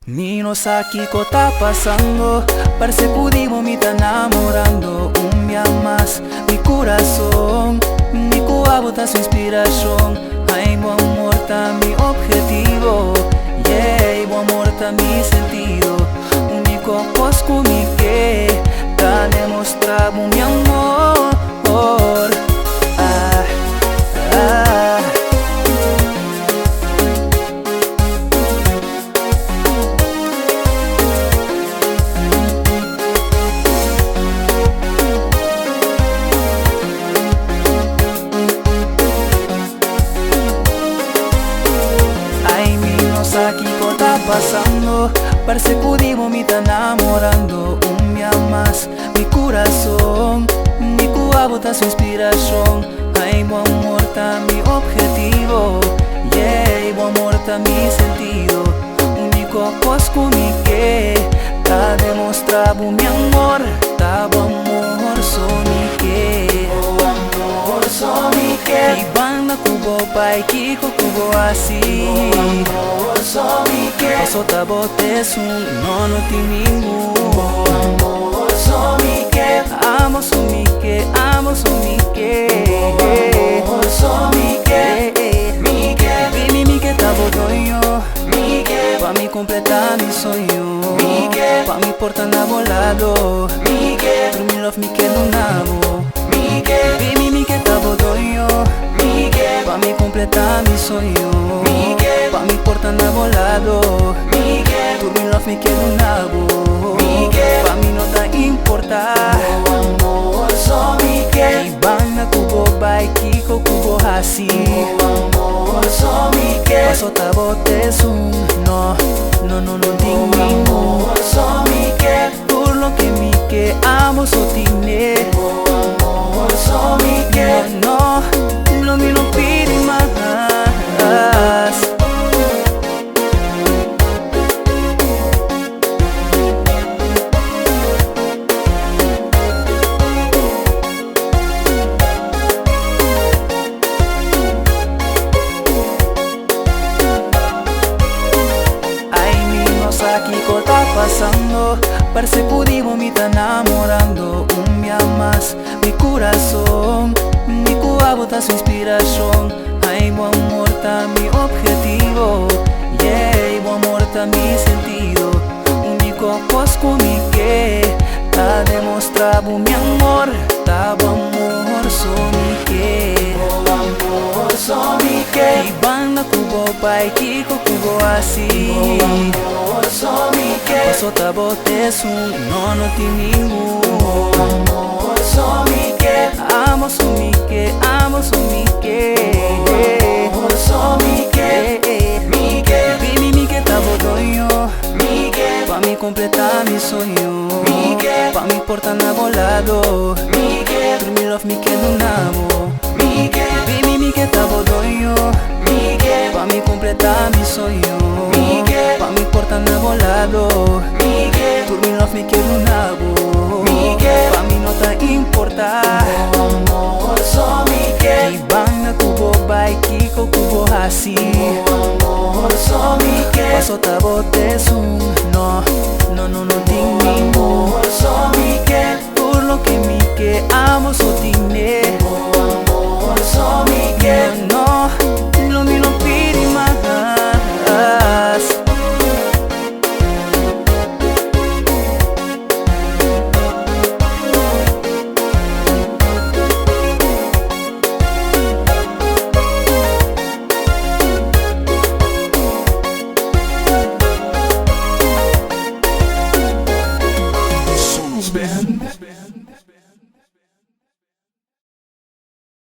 Nino Saki tá passando, parece que me tá namorando. Dia más, mi corazón, mi cuabo tá su inspiración. Ay, buen amor tá mi objetivo, yeah, buen amor tá mi sentido. Único cosco mi que tá demostrado mi amor. Aquí tá passando, parece que me tá namorando. Dia más, mi corazón, mi cuabo tá su inspiración. Ay, buen amor tá mi objetivo, yeah, buen amor tá mi sentido. Único cosco mi que tá demostrado mi amor. Tá bom amor, só mi que, oh amor, só mi que. Mi banda cubo, pai, Kiko, cubo assim. Só me quer, só tá botes não tem ninguém. Amor, só me quer, amo só me quer, amo só me quer. Amor, só me quer, me quer tá bodonho, me quer, pra me completar meu sonho, me quer, pra me portar na bolado, me quer, tu me love me quer no nabo, me quer, me quer tá bodonho, me quer, pra me completar meu sonho, me quer, pra me portar na bolado, me quer, tu me love me quer no nabo, me quer, pra mim não tá importar. Oh amor, só me quer. E banda cubo, bai, Kiko, cubo assim. Oh amor, só me quer. Mas só tá botes no tem amor, só me quer. Por lo que me quer, amo só tiene. Oh amor, só me quer. No me lo pide más. Aquí tá passando, parece que me tá namorando. Dia más, mi corazón, mi cuabo tá su inspiración. Ay, buen amor tá mi objetivo, yeah, buen amor tá mi sentido. Único cosco mi que tá demostrado mi amor. Tá bom amor, só me quer, oh amor, só me quer. E banda cubo, pai, Kiko, cubo assim. Oh amor, só me quer. Só tá botes não tem ninguém. Oh amor, só me quer. Amo só me quer, amo só me quer. Oh amor, só me quer, me quer tá bodonho, me quer, pra me completar meu sonho, me quer, pra me portar na bolado, me quer, tu me love me quer no nabo, me quer tá bodonho, me quer, pra me completar meu sonho, me quer, pra me portar na bolado, me quer, tu me love me quer no nabo, me quer, pra mim não tá importar. Oh amor, só me quer. E banda cubo, bai, Kiko, cubo assim. Oh amor, só me quer. Só tá botes no tem ninguém. Amor, só me quer. Por lo que me quer, amo só te